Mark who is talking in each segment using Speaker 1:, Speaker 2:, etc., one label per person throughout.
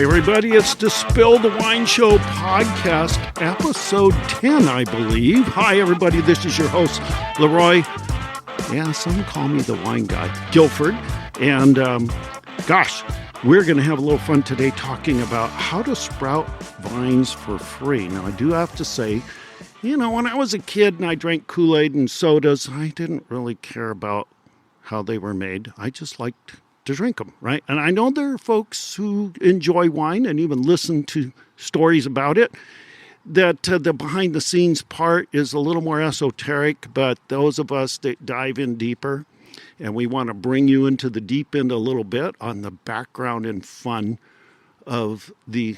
Speaker 1: Hi, everybody. It's the Spill the Wine Show podcast, episode 10, I believe. Hi, everybody. This is your host, Leroy. Yeah, some call me the wine guy, Guilford. And we're going to have a little fun today talking about how to sprout vines for free. Now, I do have to say, when I was a kid and I drank Kool-Aid and sodas, I didn't really care about how they were made. I just liked to drink them, right? And I know there are folks who enjoy wine and even listen to stories about it, that the behind-the-scenes part is a little more esoteric, but those of us that dive in deeper, and we want to bring you into the deep end a little bit on the background and fun of the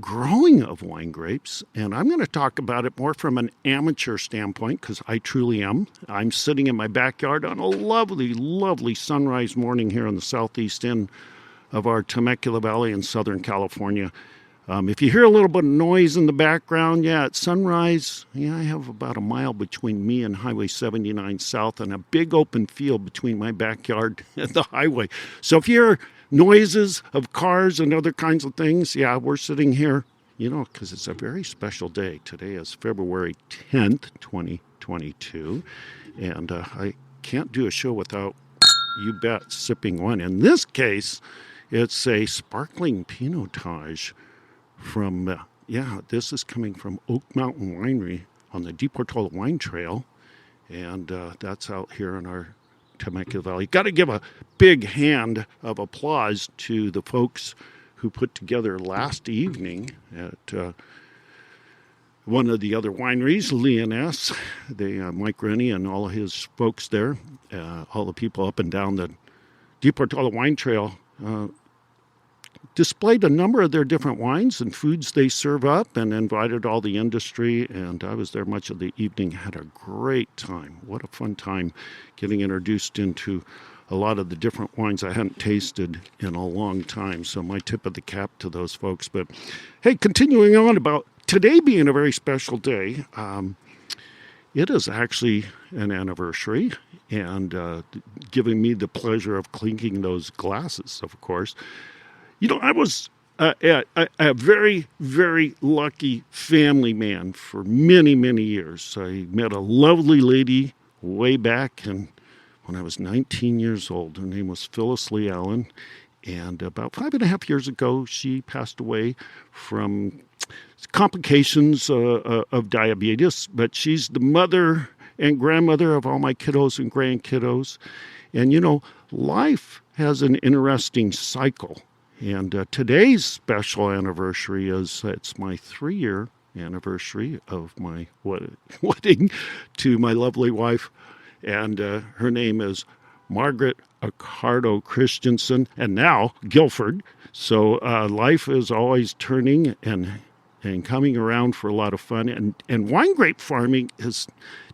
Speaker 1: growing of wine grapes. And I'm going to talk about it more from an amateur standpoint, because I truly am. I'm sitting in my backyard on a lovely, lovely sunrise morning here on the southeast end of our Temecula Valley in Southern California. If you hear a little bit of noise in the background, at sunrise, I have about a mile between me and Highway 79 South and a big open field between my backyard and the highway. So if you hear noises of cars and other kinds of things, we're sitting here, because it's a very special day. Today is February 10th, 2022, and I can't do a show without, you bet, sipping wine. In this case, it's a sparkling Pinotage from, this is coming from Oak Mountain Winery on the Deep Portola Wine Trail, and that's out here in our Temecula Valley. Got to give a big hand of applause to the folks who put together last evening at one of the other wineries, Leoness, Mike Rennie and all of his folks there, all the people up and down the Deep Portola Wine Trail, displayed a number of their different wines and foods they serve up and invited all the industry, and I was there much of the evening, had a great time. What a fun time getting introduced into a lot of the different wines I hadn't tasted in a long time, so my tip of the cap to those folks. But hey, continuing on about today being a very special day, it is actually an anniversary, and giving me the pleasure of clinking those glasses, of course. I was a very, very lucky family man for many, many years. I met a lovely lady way back when I was 19 years old. Her name was Phyllis Lee Allen. And about 5.5 years ago, she passed away from complications of diabetes. But she's the mother and grandmother of all my kiddos and grandkiddos. And, life has an interesting cycle. And today's special anniversary it's my 3-year anniversary of my wedding to my lovely wife. And her name is Margaret Accardo Christensen, and now Guilford. So life is always turning and coming around for a lot of fun. And wine grape farming is,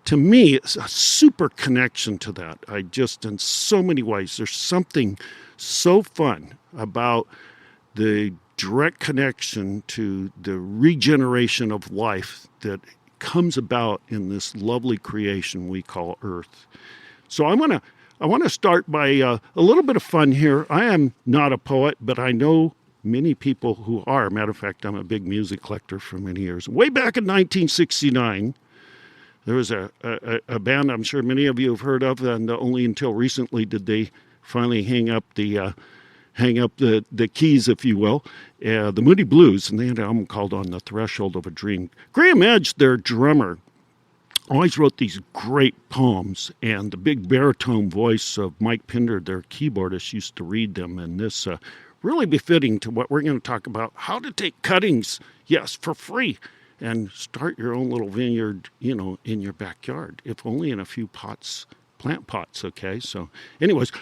Speaker 1: to me, it's a super connection to that. In so many ways, there's something so fun about the direct connection to the regeneration of life that comes about in this lovely creation we call Earth. So I want to start by a little bit of fun here. I am not a poet, but I know many people who are. Matter of fact, I'm a big music collector for many years. Way back in 1969, there was a band I'm sure many of you have heard of, and only until recently did they finally hang up the keys, if you will, the Moody Blues, and they had an album called On the Threshold of a Dream. Graham Edge, their drummer, always wrote these great poems, and the big baritone voice of Mike Pinder, their keyboardist, used to read them, and this really befitting to what we're going to talk about, how to take cuttings, yes, for free, and start your own little vineyard, in your backyard, if only in a few plant pots, okay? So anyways,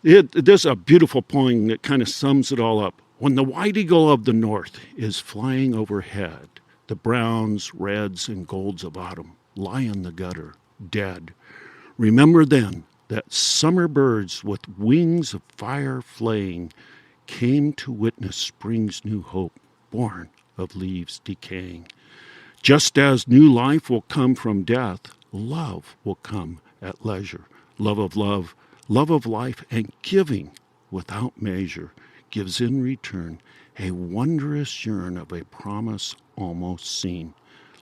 Speaker 1: there's a beautiful poem that kind of sums it all up. When the white eagle of the north is flying overhead, the browns, reds, and golds of autumn lie in the gutter, dead. Remember then that summer birds with wings of fire flaying came to witness spring's new hope, born of leaves decaying. Just as new life will come from death, love will come at leisure. Love of life, and giving without measure. gives in return a wondrous yearn of a promise almost seen.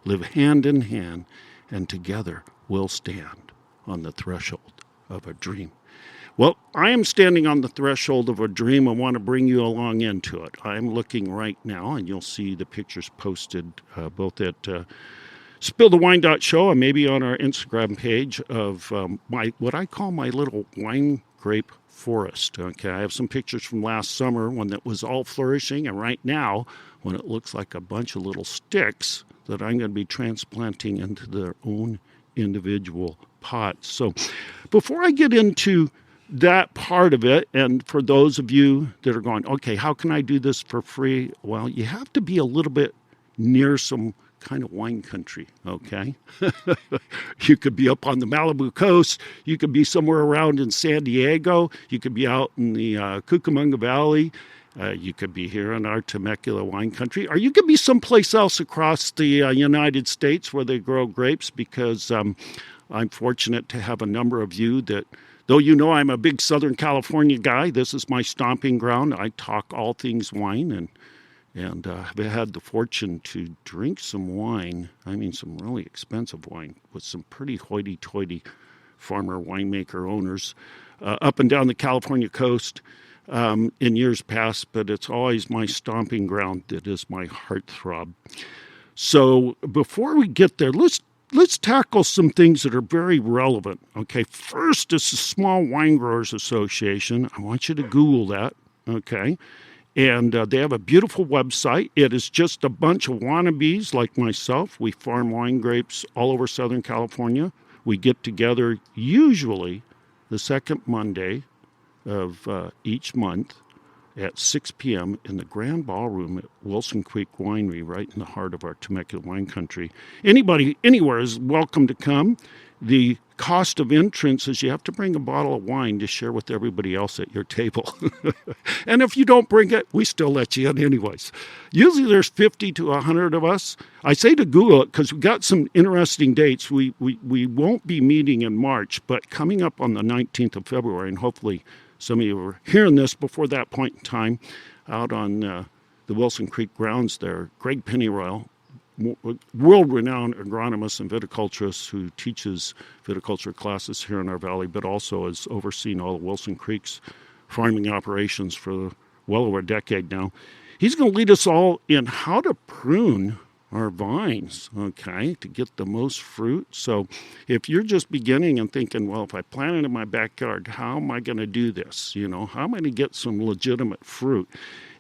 Speaker 1: Live hand in hand, and together we'll stand on the threshold of a dream. Well, I am standing on the threshold of a dream. I want to bring you along into it. I'm looking right now, and you'll see the pictures posted both at SpillTheWine.show and maybe on our Instagram page of my what I call my little wine grape forest. Okay, I have some pictures from last summer when it was all flourishing, and right now when it looks like a bunch of little sticks that I'm going to be transplanting into their own individual pots. So before I get into that part of it, and for those of you that are going, okay, how can I do this for free? Well, you have to be a little bit near some kind of wine country, okay? You could be up on the Malibu coast. You could be somewhere around in San Diego. You could be out in the Cucamonga Valley. You could be here in our Temecula wine country, or you could be someplace else across the United States where they grow grapes, because I'm fortunate to have a number of you that, though you know I'm a big Southern California guy, this is my stomping ground. I talk all things wine, and have had the fortune to drink some wine, I mean some really expensive wine, with some pretty hoity-toity farmer winemaker owners up and down the California coast in years past, but it's always my stomping ground that is my heartthrob. So before we get there, let's tackle some things that are very relevant. Okay, first is the Small Wine Growers Association. I want you to Google that, okay? And they have a beautiful website. It is just a bunch of wannabes like myself. We farm wine grapes all over Southern California. We get together usually the second Monday of each month at 6 p.m. in the Grand Ballroom at Wilson Creek Winery, right in the heart of our Temecula wine country. Anybody, anywhere is welcome to come. The cost of entrance is you have to bring a bottle of wine to share with everybody else at your table. And if you don't bring it, we still let you in anyways. Usually there's 50 to 100 of us. I say to Google it because we got some interesting dates. We won't be meeting in March, but coming up on the 19th of February, and hopefully some of you are hearing this before that point in time, out on the Wilson Creek grounds there, Greg Pennyroyal, world-renowned agronomist and viticulturist who teaches viticulture classes here in our valley, but also has overseen all of Wilson Creek's farming operations for well over a decade now. He's going to lead us all in how to prune our vines, okay, to get the most fruit. So if you're just beginning and thinking, well, if I plant it in my backyard, how am I going to do this? You know, how am I going to get some legitimate fruit?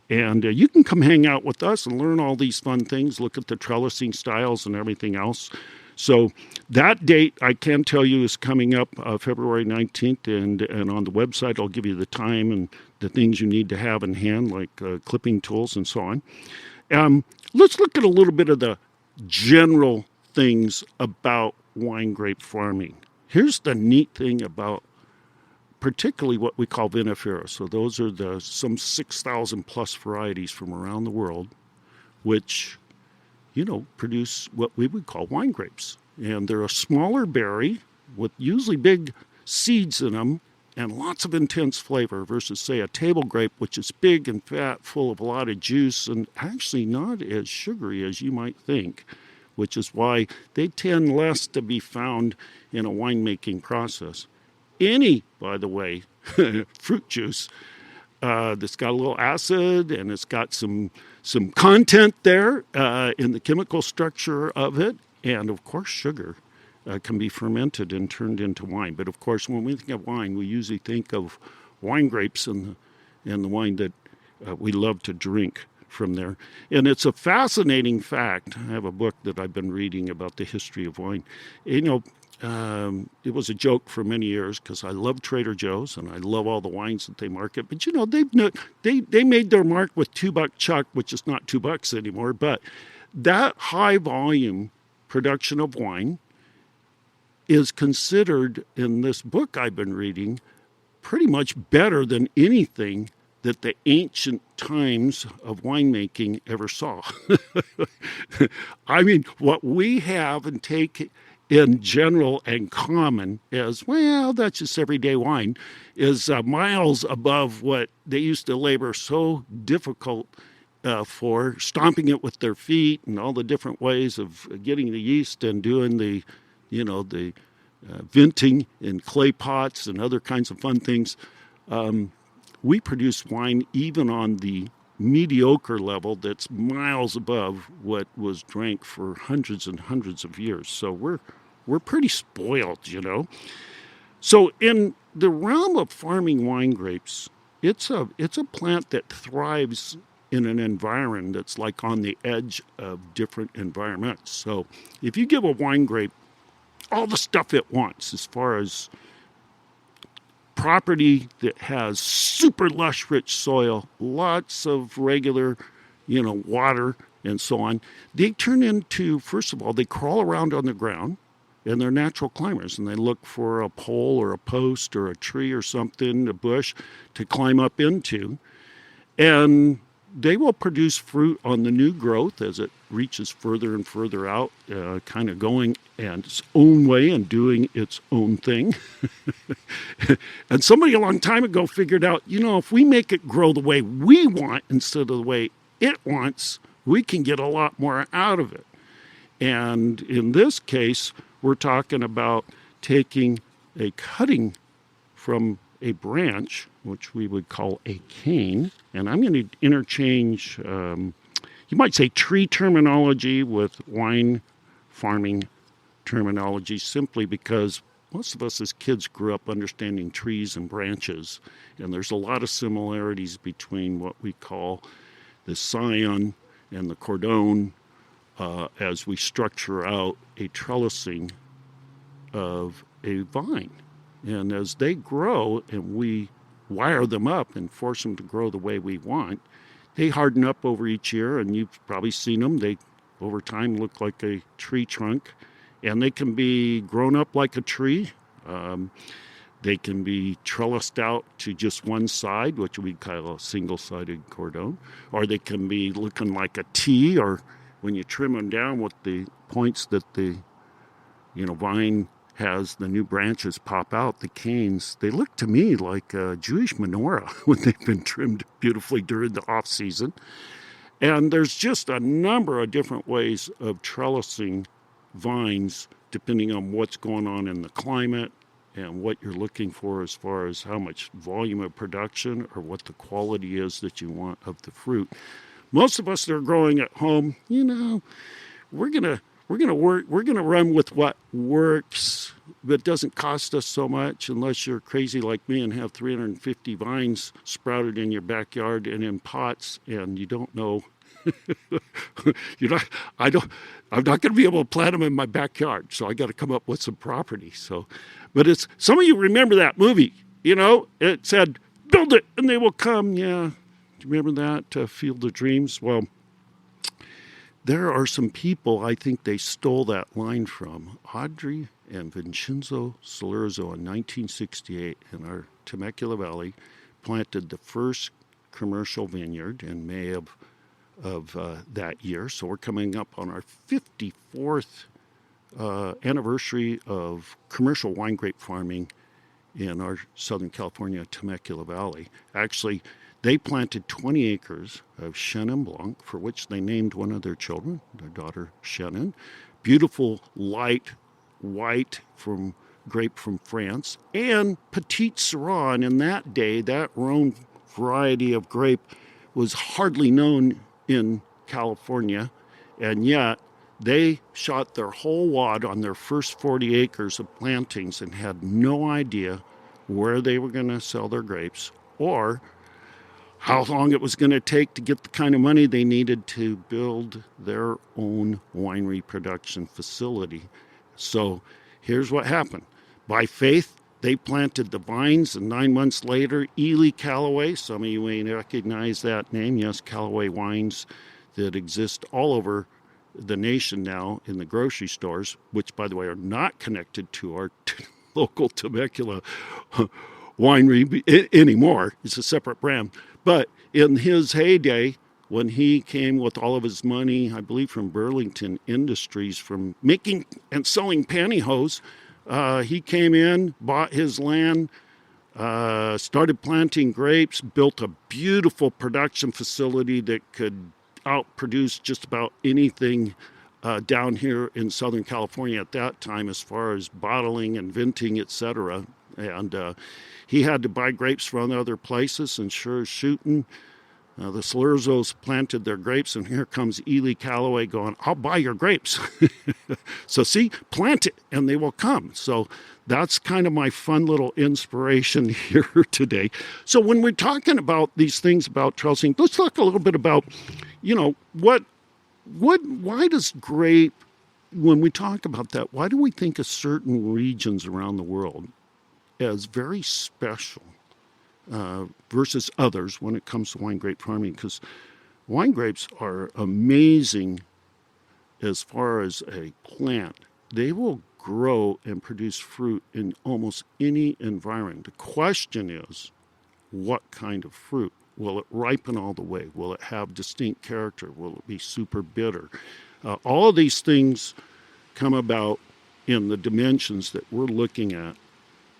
Speaker 1: And you can come hang out with us and learn all these fun things, look at the trellising styles and everything else. So that date, I can tell you, is coming up February 19th, and on the website I'll give you the time and the things you need to have in hand, like clipping tools and so on. Let's look at a little bit of the general things about wine grape farming. Here's the neat thing about particularly what we call vinifera. So those are some 6,000 plus varieties from around the world, which, you know, produce what we would call wine grapes. And they're a smaller berry with usually big seeds in them and lots of intense flavor versus, say, a table grape, which is big and fat, full of a lot of juice, and actually not as sugary as you might think, which is why they tend less to be found in a winemaking process. Any, by the way, fruit juice that's got a little acid and it's got some content there in the chemical structure of it, and of course sugar can be fermented and turned into wine. But of course, when we think of wine, we usually think of wine grapes and the wine that we love to drink from there. And it's a fascinating fact. I have a book that I've been reading about the history of wine. You know, it was a joke for many years because I love Trader Joe's and I love all the wines that they market. But you know, they made their mark with $2 chuck, which is not $2 anymore. But that high volume production of wine is considered in this book I've been reading pretty much better than anything that the ancient times of winemaking ever saw. I mean, what we have and take in general and common as, well, that's just everyday wine, is miles above what they used to labor so difficult for stomping it with their feet and all the different ways of getting the yeast and doing the venting in clay pots and other kinds of fun things. We produce wine even on the mediocre level that's miles above what was drank for hundreds and hundreds of years. So we're pretty spoiled. So in the realm of farming wine grapes, it's a plant that thrives in an environment that's like on the edge of different environments. So if you give a wine grape all the stuff it wants as far as property that has super lush, rich soil, lots of regular, water and so on, they turn into, first of all, they crawl around on the ground, and they're natural climbers, and they look for a pole or a post or a tree or something, a bush, to climb up into. And they will produce fruit on the new growth as it reaches further and further out, kind of going its own way and doing its own thing. And somebody a long time ago figured out, if we make it grow the way we want instead of the way it wants, we can get a lot more out of it. And in this case, we're talking about taking a cutting from a branch, which we would call a cane, and I'm going to interchange, you might say, tree terminology with wine farming terminology, simply because most of us as kids grew up understanding trees and branches, and there's a lot of similarities between what we call the scion and the cordon as we structure out a trellising of a vine. And as they grow and we wire them up and force them to grow the way we want, they harden up over each year, and you've probably seen them. They, over time, look like a tree trunk, and they can be grown up like a tree. They can be trellised out to just one side, which we call a single-sided cordon, or they can be looking like a T, or when you trim them down with the points that the vine has, the new branches pop out, the canes, they look to me like a Jewish menorah when they've been trimmed beautifully during the off-season. And there's just a number of different ways of trellising vines depending on what's going on in the climate and what you're looking for as far as how much volume of production or what the quality is that you want of the fruit. Most of us that are growing at home, we're gonna run with what works, but doesn't cost us so much, unless you're crazy like me and have 350 vines sprouted in your backyard and in pots, and you don't know. I'm not going to be able to plant them in my backyard, so I got to come up with some property. But it's, some of you remember that movie, it said, build it and they will come. Yeah. Do you remember that, Field of Dreams? Well, there are some people I think they stole that line from. Audrey and Vincenzo Salurzo in 1968 in our Temecula Valley planted the first commercial vineyard in May of that year. So we're coming up on our 54th anniversary of commercial wine grape farming in our Southern California Temecula Valley. Actually, they planted 20 acres of Chenin Blanc, for which they named one of their children, their daughter Chenin. Beautiful, light, white grape from France. And Petite Sirah, in that day, that Rhone variety of grape was hardly known in California. And yet, they shot their whole wad on their first 40 acres of plantings and had no idea where they were going to sell their grapes or how long it was going to take to get the kind of money they needed to build their own winery production facility. So here's what happened. By faith, they planted the vines, and 9 months later, Ely Callaway, some of you may recognize that name, yes, Callaway Wines that exist all over the nation now in the grocery stores, which, by the way, are not connected to our local Temecula winery anymore. It's a separate brand. But in his heyday, when he came with all of his money, I believe from Burlington Industries, from making and selling pantyhose. He came in, bought his land, started planting grapes, built a beautiful production facility that could outproduce just about anything down here in Southern California at that time as far as bottling and venting, etc. And he had to buy grapes from other places, and sure as shooting, the Slurzos planted their grapes, and here comes Ely Callaway going, I'll buy your grapes. So see, plant it and they will come. So that's kind of my fun little inspiration here today. So when we're talking about these things about trellising, let's talk a little bit about, why does grape, when we talk about that, why do we think of certain regions around the world as very special? Versus others when it comes to wine grape farming, because wine grapes are amazing as far as a plant. They will grow and produce fruit in almost any environment. The question is, what kind of fruit? Will it ripen all the way? Will it have distinct character? Will it be super bitter? All of these things come about in the dimensions that we're looking at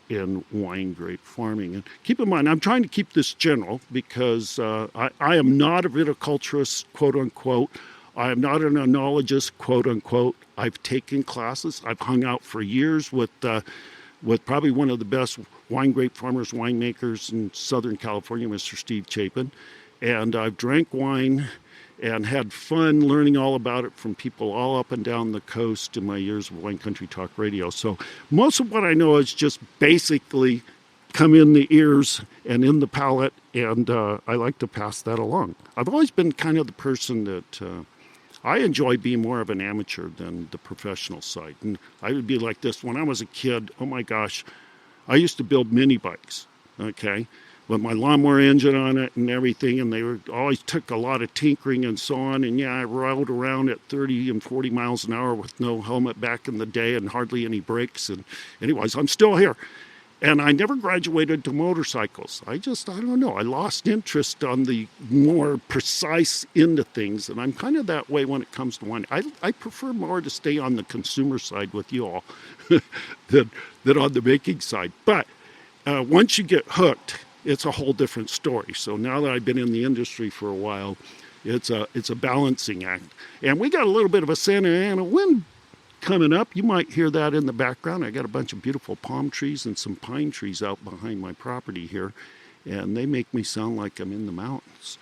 Speaker 1: in wine grape farming. And keep in mind, I'm trying to keep this general because I am not a viticulturist, quote unquote. I am not an enologist, quote unquote. I've taken classes. I've hung out for years with probably one of the best wine grape farmers, winemakers in Southern California, Mr. Steve Chapin. And I've drank wine and had fun learning all about it from people all up and down the coast in my years of Wine Country Talk Radio. So most of what I know is just basically come in the ears and in the palate, and I like to pass that along. I've always been kind of the person that I enjoy being more of an amateur than the professional side. And I would be like this. When I was a kid, oh my gosh, I used to build mini bikes, okay? With my lawnmower engine on it and everything, and they always took a lot of tinkering and so on. And yeah, I rode around at 30 and 40 miles an hour with no helmet back in the day and hardly any brakes. And anyways, I'm still here. And I never graduated to motorcycles. I don't know. I lost interest on the more precise end of things. And I'm kind of that way when it comes to wine. I prefer more to stay on the consumer side with you all than on the making side. But once you get hooked, it's a whole different story. So now that I've been in the industry for a while, it's a balancing act. And we got a little bit of a Santa Ana wind coming up. You might hear that in the background. I got a bunch of beautiful palm trees and some pine trees out behind my property here, and they make me sound like I'm in the mountains.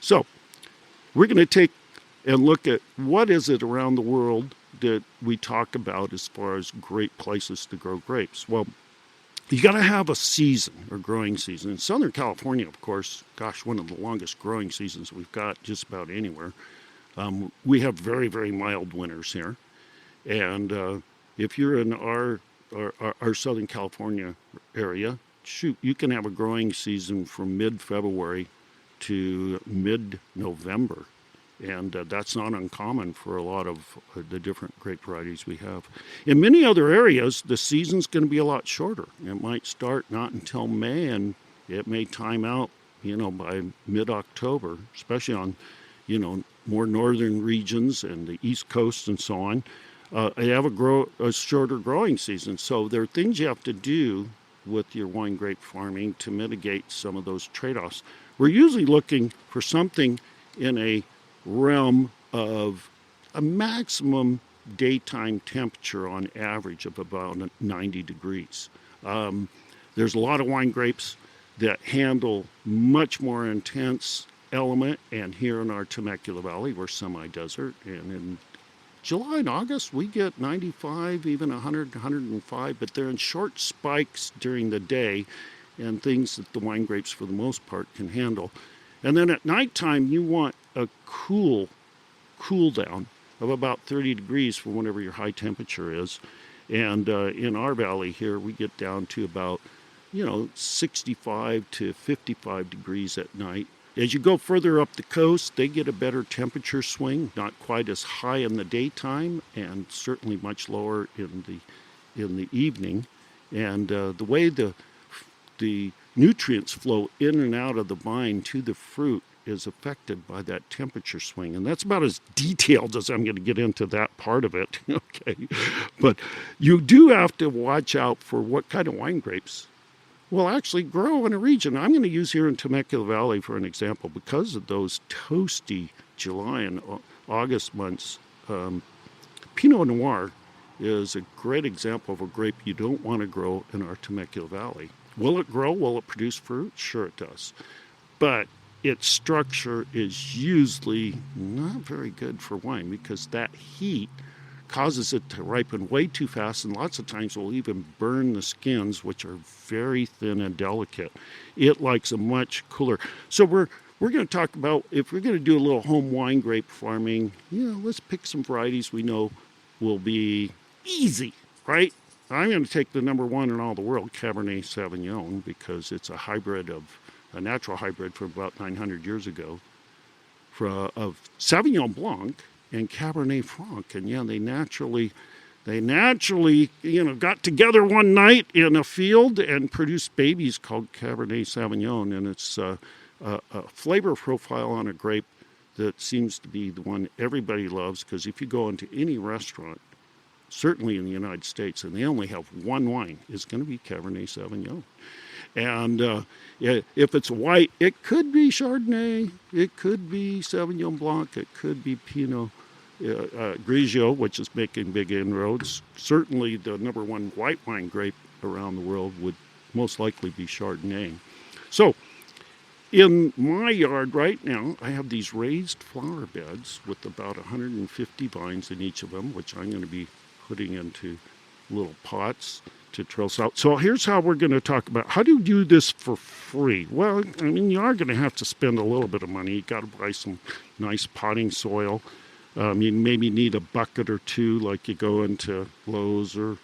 Speaker 1: So we're going to take and look at what is it around the world that we talk about as far as great places to grow grapes. Well, you got to have a season or growing season. In Southern California, of course, gosh, one of the longest growing seasons we've got just about anywhere. We have very, very mild winters here. And if you're in our Southern California area, shoot, you can have a growing season from mid-February to mid-November. And that's not uncommon for a lot of the different grape varieties we have. In many other areas, the season's going to be a lot shorter. It might start not until May, and it may time out, by mid-October, especially on, more northern regions and the East Coast and so on. They have a shorter growing season. So there are things you have to do with your wine grape farming to mitigate some of those trade-offs. We're usually looking for something in a realm of a maximum daytime temperature on average of about 90 degrees. There's a lot of wine grapes that handle much more intense element, and here in our Temecula Valley, we're semi-desert, and in July and August, we get 95, even 100, 105, but they're in short spikes during the day and things that the wine grapes, for the most part, can handle. And then at nighttime, you want a cool down of about 30 degrees for whatever your high temperature is. And in our valley here, we get down to about, 65 to 55 degrees at night. As you go further up the coast, they get a better temperature swing, not quite as high in the daytime and certainly much lower in the evening. And the way the nutrients flow in and out of the vine to the fruit is affected by that temperature swing. And that's about as detailed as I'm going to get into that part of it. Okay. But you do have to watch out for what kind of wine grapes will actually grow in a region. I'm going to use here in Temecula Valley for an example because of those toasty July and August months. Pinot Noir is a great example of a grape you don't want to grow in our Temecula Valley. Will it grow? Will it produce fruit? Sure it does. But its structure is usually not very good for wine because that heat causes it to ripen way too fast, and lots of times will even burn the skins, which are very thin and delicate. It likes a much cooler. So we're going to talk about, if we're going to do a little home wine grape farming, let's pick some varieties we know will be easy, right? I'm going to take the number one in all the world, Cabernet Sauvignon, because it's a natural hybrid from about 900 years ago of Sauvignon Blanc and Cabernet Franc. And they naturally got together one night in a field and produced babies called Cabernet Sauvignon. And it's a flavor profile on a grape that seems to be the one everybody loves, because if you go into any restaurant, certainly in the United States, and they only have one wine, it's going to be Cabernet Sauvignon. And if it's white, it could be Chardonnay, it could be Sauvignon Blanc, it could be Pinot Grigio, which is making big inroads. Certainly the number one white wine grape around the world would most likely be Chardonnay. So in my yard right now, I have these raised flower beds with about 150 vines in each of them, which I'm going to be putting into little pots to trails out. So here's how we're going to talk about how do you do this for free. Well, I mean, you are going to have to spend a little bit of money. You got to buy some nice potting soil. You maybe need a bucket or two, like you go into Lowe's or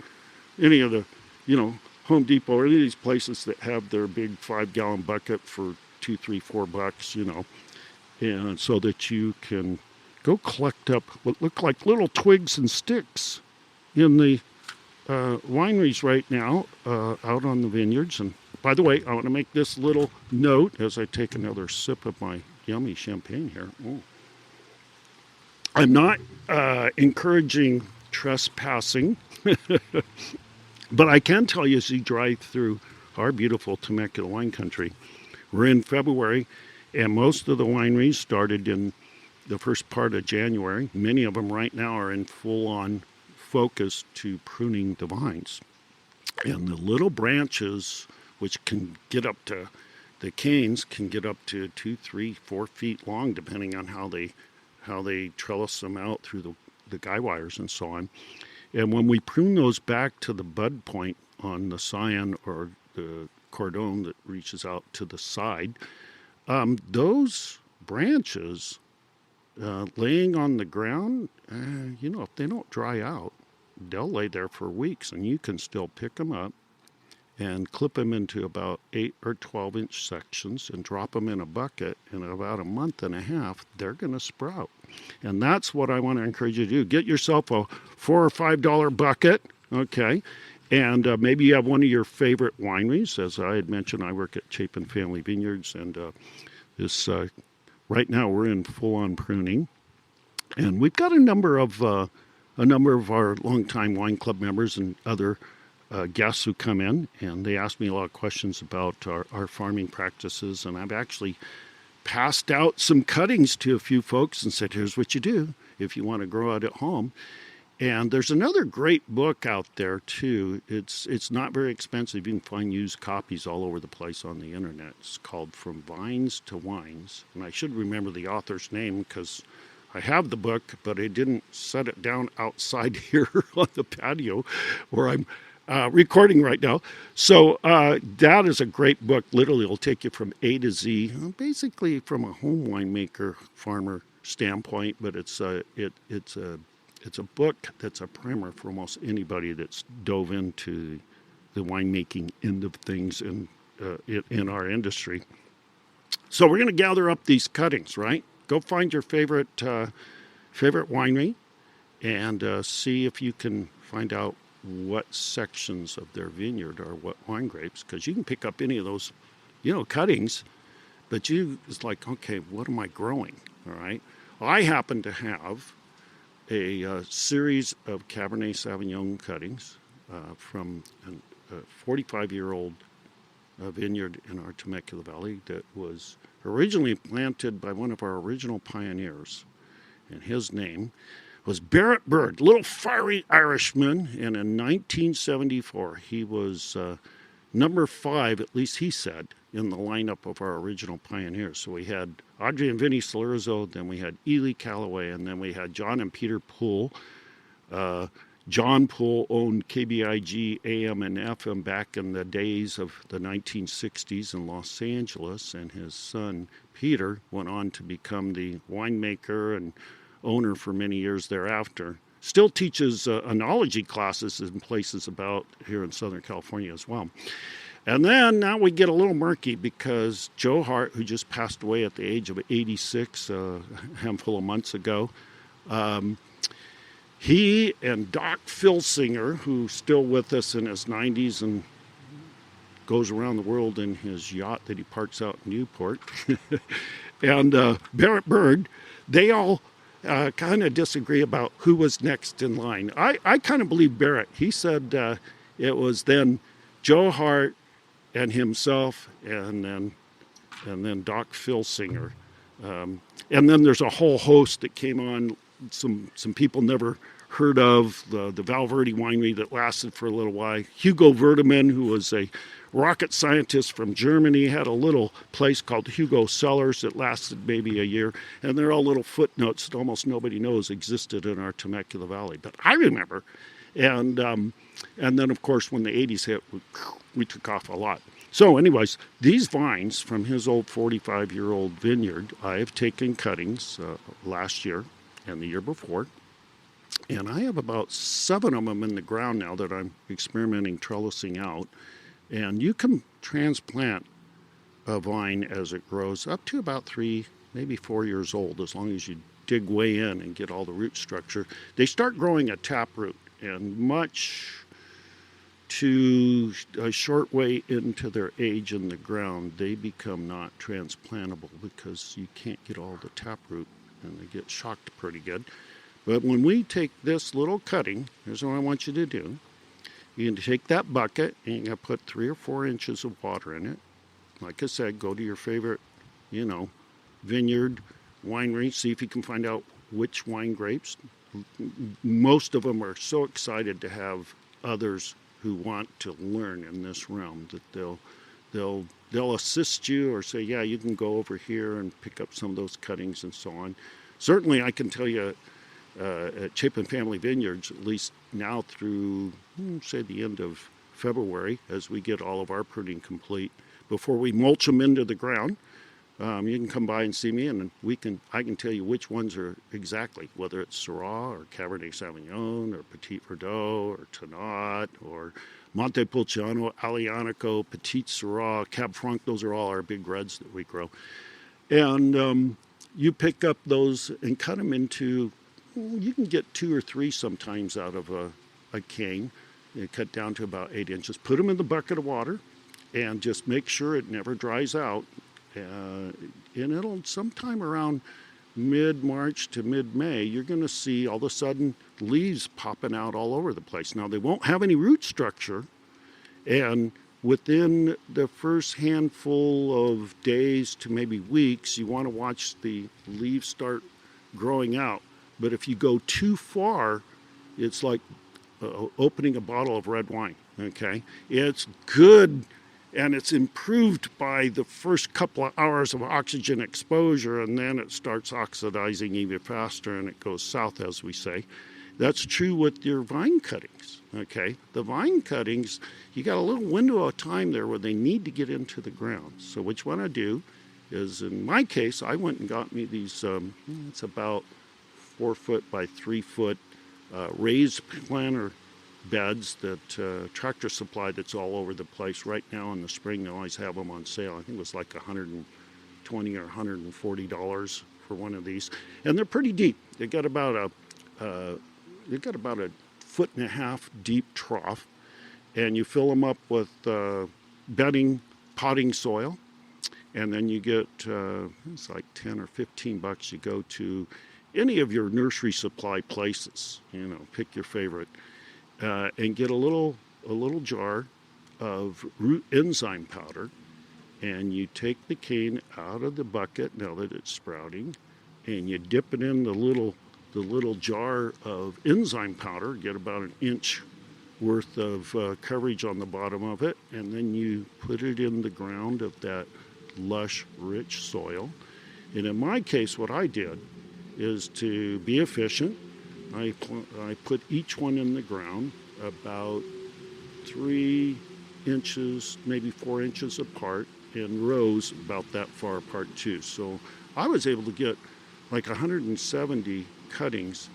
Speaker 1: any of the, Home Depot or any of these places that have their big 5-gallon bucket for $2, $3, $4, and so that you can go collect up what look like little twigs and sticks in the wineries right now out on the vineyards. And by the way, I want to make this little note as I take another sip of my yummy champagne here. Ooh. I'm not encouraging trespassing, but I can tell you as you drive through our beautiful Temecula wine country, we're in February, and most of the wineries started in the first part of January. Many of them right now are in full-on focus to pruning the vines. And the little branches, which can get up to, the canes can get up to 2, 3, 4 feet long, depending on how they trellis them out through the guy wires and so on. And when we prune those back to the bud point on the scion or the cordon that reaches out to the side, those branches laying on the ground, if they don't dry out, they'll lay there for weeks, and you can still pick them up and clip them into about 8 or 12-inch sections and drop them in a bucket. In about a month and a half, they're going to sprout. And that's what I want to encourage you to do. Get yourself a $4 or $5 bucket, okay? And maybe you have one of your favorite wineries. As I had mentioned, I work at Chapin Family Vineyards, and right now we're in full-on pruning. And we've got a number of our longtime wine club members and other guests who come in, and they ask me a lot of questions about our farming practices. And I've actually passed out some cuttings to a few folks and said, here's what you do if you want to grow it at home. And there's another great book out there too. It's not very expensive. You can find used copies all over the place on the internet. It's called From Vines to Wines. And I should remember the author's name because I have the book, but I didn't set it down outside here on the patio where I'm recording right now. So that is a great book. Literally, it'll take you from A to Z, basically from a home winemaker, farmer standpoint. But it's a book that's a primer for almost anybody that's dove into the winemaking end of things in our industry. So we're going to gather up these cuttings, right? Go find your favorite winery and see if you can find out what sections of their vineyard are what wine grapes, because you can pick up any of those, cuttings But it's like, okay, what am I growing? All right. I happen to have a series of Cabernet Sauvignon cuttings from a 45-year-old vineyard in our Temecula Valley that was originally planted by one of our original pioneers. And his name was Barrett Bird, little fiery Irishman. And in 1974, he was number 5, at least he said, in the lineup of our original pioneers. So we had Audrey and Vinnie Salurzo, then we had Ely Callaway, and then we had John and Peter Poole. John Poole owned KBIG AM and FM back in the days of the 1960s in Los Angeles, and his son Peter went on to become the winemaker and owner for many years thereafter. Still teaches enology classes in places about here in Southern California as well. And then now we get a little murky because Joe Hart, who just passed away at the age of 86 a handful of months ago, he and Doc Filsinger, who's still with us in his 90s and goes around the world in his yacht that he parks out in Newport, and Barrett Bird, they all kind of disagree about who was next in line. I kind of believe Barrett. He said it was then Joe Hart and himself, and then Doc Filsinger, and then there's a whole host that came on. Some people never heard of, the Valverde winery that lasted for a little while. Hugo Verdeman, who was a rocket scientist from Germany, had a little place called Hugo Cellars that lasted maybe a year, and they're all little footnotes that almost nobody knows existed in our Temecula Valley. But I remember, and then of course when the 80s hit, we took off a lot. So anyways, these vines from his old 45-year-old vineyard, I have taken cuttings last year and the year before, and I have about 7 of them in the ground now that I'm experimenting trellising out. And you can transplant a vine as it grows up to about 3, maybe 4 years old, as long as you dig way in and get all the root structure. They start growing a taproot, and much to a short way into their age in the ground, they become not transplantable because you can't get all the taproot, and they get shocked pretty good. But when we take this little cutting, here's what I want you to do. You can take that bucket and you're going to put 3 or 4 inches of water in it. Like I said, go to your favorite, vineyard, winery, see if you can find out which wine grapes. Most of them are so excited to have others who want to learn in this realm that they'll assist you or say, yeah, you can go over here and pick up some of those cuttings and so on. Certainly, I can tell you at Chapin Family Vineyards, at least now through, say, the end of February, as we get all of our pruning complete, before we mulch them into the ground, you can come by and see me, and I can tell you which ones are exactly, whether it's Syrah or Cabernet Sauvignon or Petit Verdot or Tannat or Montepulciano, Aglianico, Petit Syrah, Cab Franc. Those are all our big reds that we grow. And you pick up those and cut them into, you can get 2 or 3 sometimes out of a cane. You cut down to about 8 inches. Put them in the bucket of water and just make sure it never dries out. And it'll sometime around mid-March to mid-May, you're going to see all of a sudden leaves popping out all over the place. Now, they won't have any root structure, and within the first handful of days to maybe weeks, you want to watch the leaves start growing out. But if you go too far, it's like opening a bottle of red wine, okay? It's good, and it's improved by the first couple of hours of oxygen exposure, and then it starts oxidizing even faster, and it goes south, as we say. That's true with your vine cuttings, okay? The vine cuttings, you got a little window of time there where they need to get into the ground. So what you want to do is, in my case, I went and got me these, it's about 4 foot by 3 foot raised planter beds that Tractor Supply, that's all over the place right now. In the spring, they always have them on sale. I think it was like $120 or $140 for one of these, and they're pretty deep. They got about a 1.5 foot deep trough, and you fill them up with bedding, potting soil, And then you get, it's like 10 or 15 bucks. You go to any of your nursery supply places, pick your favorite, and get a little jar of root enzyme powder, and you take the cane out of the bucket now that it's sprouting, and you dip it in the little jar of enzyme powder, get about an inch worth of coverage on the bottom of it, and then you put it in the ground of that lush, rich soil. And in my case, what I did is to be efficient. I put each one in the ground about 3 inches, maybe 4 inches apart, in rows about that far apart too. So I was able to get like 170 cuttings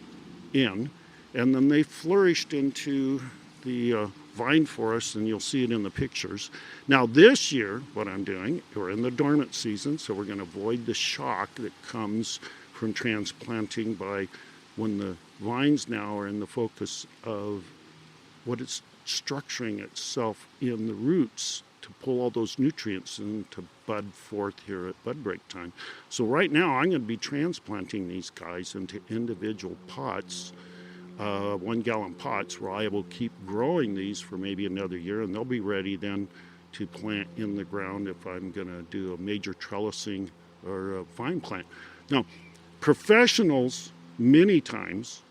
Speaker 1: in, and then they flourished into the vine forest, and you'll see it in the pictures. Now this year, what I'm doing, we're in the dormant season, so we're going to avoid the shock that comes from transplanting by when the vines now are in the focus of what it's structuring itself in the roots to pull all those nutrients and to bud forth here at bud break time. So right now I'm going to be transplanting these guys into individual pots, 1 gallon pots, where I will keep growing these for maybe another year, and they'll be ready then to plant in the ground if I'm going to do a major trellising or a vine plant. Now, professionals, many times,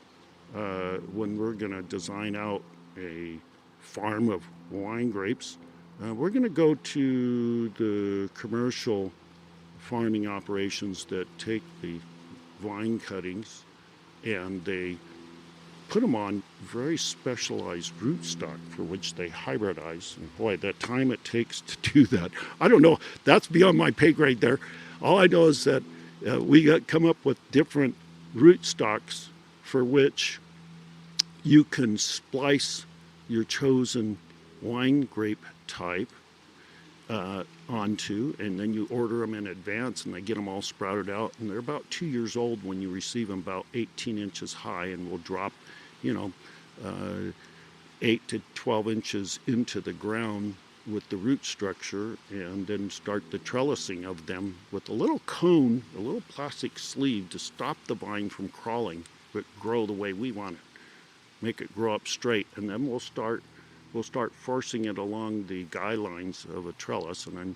Speaker 1: when we're going to design out a farm of wine grapes, we're going to go to the commercial farming operations that take the vine cuttings and they put them on very specialized rootstock for which they hybridize. And boy, the time it takes to do that, I don't know. That's beyond my pay grade there. All I know is that we come up with different rootstocks for which you can splice your chosen wine grape type onto, and then you order them in advance, and they get them all sprouted out, and they're about 2 years old when you receive them, about 18 inches high, and will drop 8 to 12 inches into the ground with the root structure, and then start the trellising of them with a little cone, a little plastic sleeve to stop the vine from crawling, but grow the way we want it. Make it grow up straight, and then we'll start forcing it along the guy lines of a trellis. And I'm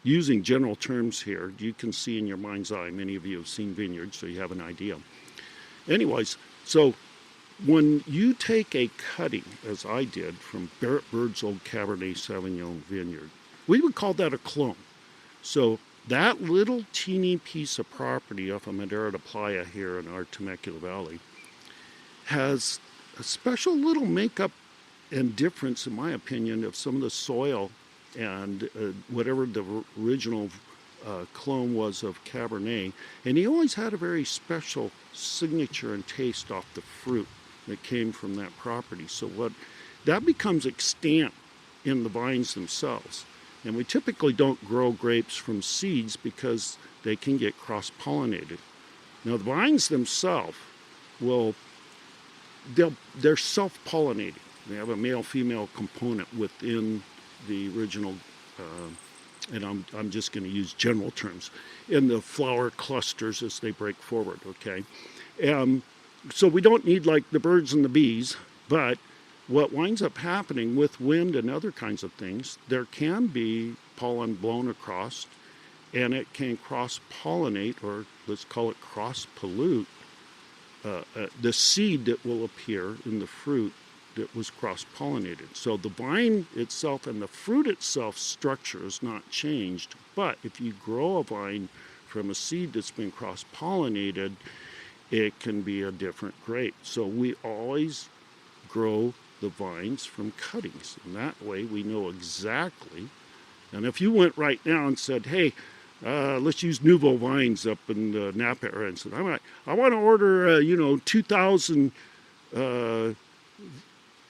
Speaker 1: using general terms here. You can see in your mind's eye, many of you have seen vineyards, so you have an idea. Anyways, so when you take a cutting, as I did, from Barrett Bird's old Cabernet Sauvignon vineyard, we would call that a clone. So that little teeny piece of property off of Madera de Playa here in our Temecula Valley has a special little makeup and difference, in my opinion, of some of the soil and whatever the original clone was of Cabernet. And he always had a very special signature and taste off the fruit that came from that property. So that becomes extant in the vines themselves. And we typically don't grow grapes from seeds because they can get cross-pollinated. Now the vines themselves they're self-pollinating. They have a male-female component within the original, and I'm just going to use general terms, in the flower clusters as they break forward, okay? So we don't need like the birds and the bees, but what winds up happening with wind and other kinds of things, there can be pollen blown across, and it can cross-pollinate, or let's call it cross-pollute, the seed that will appear in the fruit that was cross-pollinated. So the vine itself and the fruit itself structure is not changed, but if you grow a vine from a seed that's been cross-pollinated, it can be a different grape. So we always grow the vines from cuttings, and that way we know exactly. And if you went right now and said, hey, let's use Nouveau Vines up in the Napa area, and said, I want to order 2,000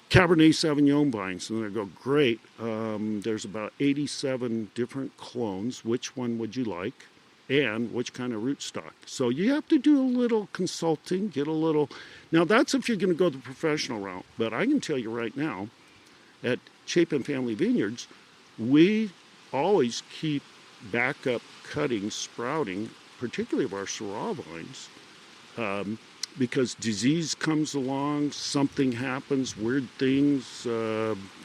Speaker 1: Cabernet Sauvignon vines. And they go, great, there's about 87 different clones. Which one would you like? And which kind of rootstock? So you have to do a little consulting, get a little. Now that's if you're going to go the professional route. But I can tell you right now, at Chapin Family Vineyards, we always keep backup cuttings sprouting, particularly of our Syrah vines, because disease comes along, something happens, weird things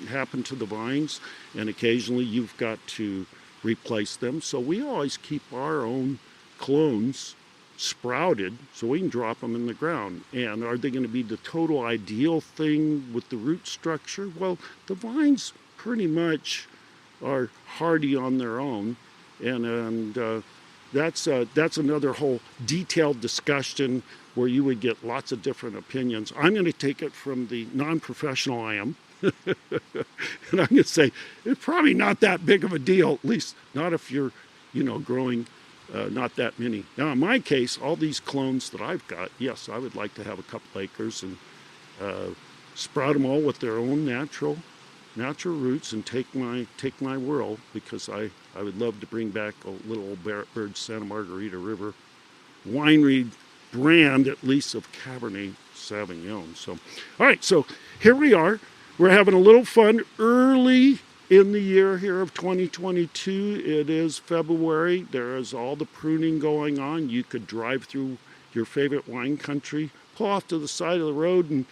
Speaker 1: happen to the vines, and occasionally you've got to replace them. So we always keep our own clones sprouted so we can drop them in the ground. And are they going to be the total ideal thing with the root structure? Well, the vines pretty much are hardy on their own, and that's another whole detailed discussion where you would get lots of different opinions. I'm going to take it from the non-professional I am, and I'm going to say it's probably not that big of a deal, at least not if you're, growing not that many. Now, in my case, all these clones that I've got, yes, I would like to have a couple acres and sprout them all with their own natural roots and take my whirl, because I would love to bring back a little old Bird Santa Margarita River winery brand, at least, of Cabernet Sauvignon. So, all right, so here we are. We're having a little fun early in the year here of 2022. It is February. There is all the pruning going on. You could drive through your favorite wine country, pull off to the side of the road and,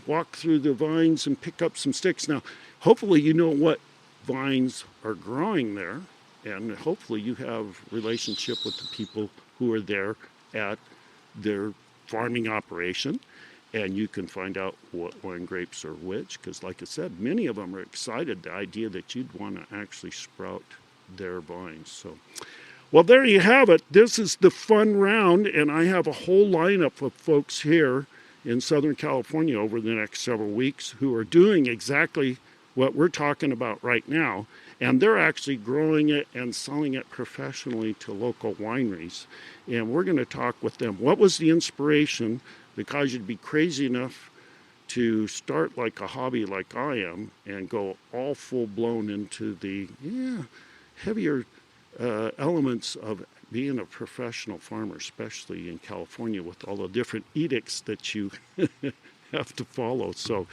Speaker 1: walk through the vines and pick up some sticks. Now, hopefully you know what vines are growing there, and hopefully you have relationship with the people who are there at their farming operation, and you can find out what wine grapes are which, because like I said, many of them are excited, the idea that you'd want to actually sprout their vines. So, well, there you have it. This is the fun round, and I have a whole lineup of folks here in Southern California over the next several weeks who are doing exactly what we're talking about right now, and they're actually growing it and selling it professionally to local wineries. And we're going to talk with them. What was the inspiration? Because you'd be crazy enough to start like a hobby like I am and go all full-blown into the heavier elements of being a professional farmer, especially in California with all the different edicts that you have to follow. So,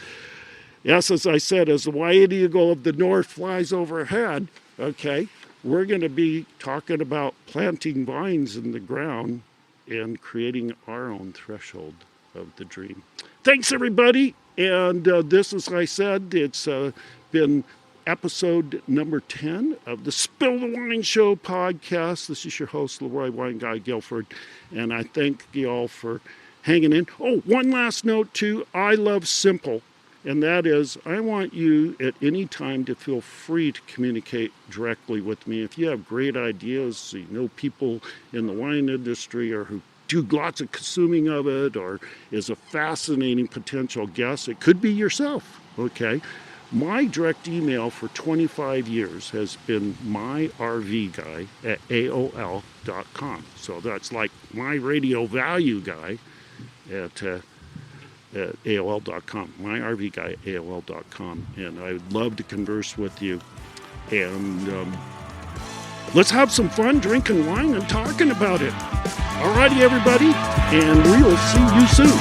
Speaker 1: yes, as I said, as the white eagle of the north flies overhead, okay, we're going to be talking about planting vines in the ground and creating our own threshold of the dream. Thanks, everybody. And this, as I said, it's been episode number 10 of the Spill the Wine Show podcast. This is your host, Leroy Wine Guy Guilford, and I thank you all for hanging in. Oh, one last note, too. I love simple. And that is, I want you at any time to feel free to communicate directly with me. If you have great ideas, people in the wine industry or who do lots of consuming of it, or is a fascinating potential guest, it could be yourself, okay? My direct email for 25 years has been myrvguy@aol.com. So that's like my radio value guy at AOL.com, myrvguy@aol.com, and I would love to converse with you. And let's have some fun drinking wine and talking about it. Alrighty, everybody, and we will see you soon.